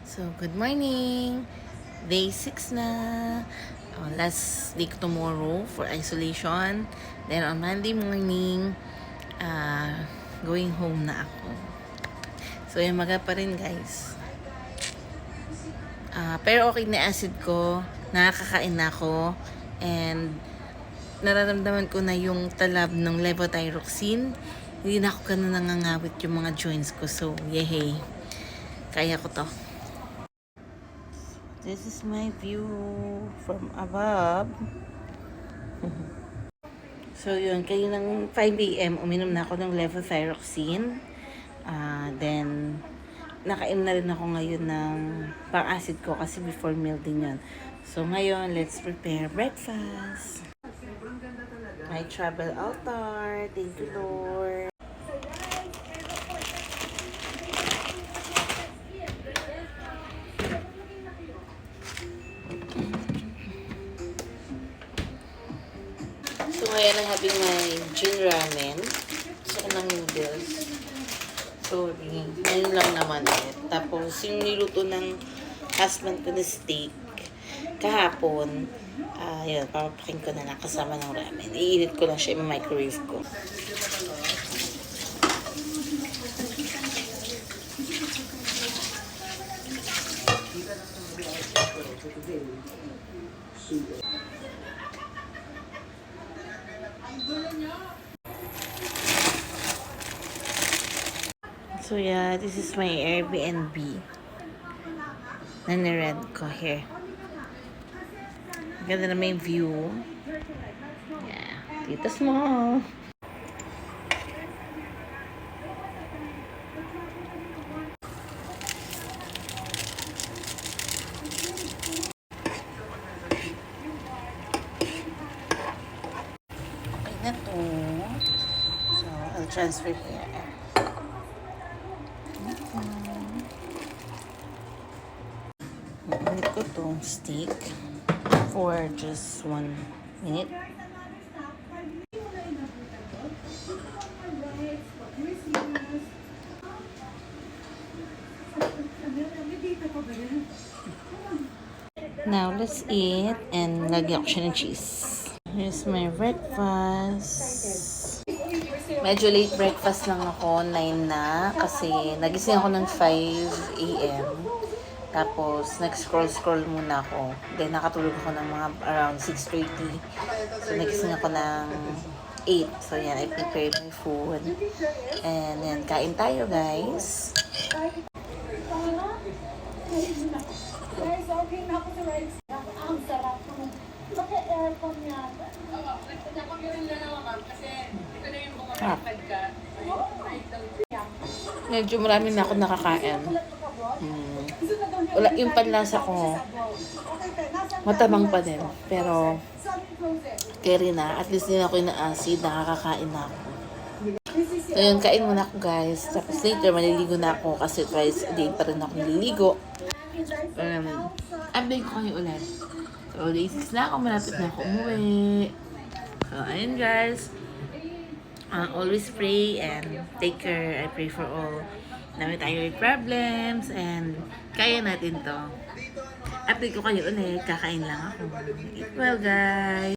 So, good morning. Day 6 na. Last day ko tomorrow for isolation. Then, on Monday morning, going home na ako. So, yung maga pa rin, guys. Pero okay na acid ko. Nakakain na ako. And, nararamdaman ko na yung talab ng levothyroxine. Hindi na ako ganun nangangawit yung mga joints ko. So, yehey. Kaya ko to. This is my view from above. So yun, kayo ng 5 a.m. uminom na ako ng levothyroxine. Then, nakain na rin ako ngayon ng pang-acid ko kasi before meal din yun. So ngayon, let's prepare breakfast. My travel altar. Thank you, Lord. So, ngayon ang having my gin ramen. Gusto ko ng noodles. Sorry. Ngayon lang naman eh. Tapos, yung niluto ng husband ko na steak, kahapon, yun, papapakin ko na lang kasama ng ramen. Iinit ko lang siya yung microwave ko. So yeah, this is my Airbnb na nirent ko here. Ganda na may view. Yeah, titas mo. Okay na to. So, I'll transfer here. Ulit ko tong steak for just 1 minute. Now, let's eat and lagyan ko siya ng cheese. Here's my breakfast. Medyo late breakfast lang ako, 9 na, kasi nagising ako ng 5 a.m. Tapos, nag-scroll muna ako. Then, nakatulog ako ng mga around 6:30. So, nagising ako ng 8. So, yan, I prepared my food. And then, kain tayo, guys. Guys, okay na ako sa rides. Ang sarap. Naka-aircon yata. Medyo marami na ako nakakain. Wala, yung panlasa ko, matabang pa din. Pero, carry na. At least din ako yung acid, nakakakain na ako. So yun, kain muna ako, guys. Tapos later, maliligo na ako kasi twice a day pa rin ako naliligo. Update ko kayo ulit. So, day 6 na ako, malapit na ako umuwi. So, ayun, guys. Always pray and take care. I pray for all na may thyroid problems and kaya natin to. Update ko kayo ulit. Kakain lang ako. Eat well, guys.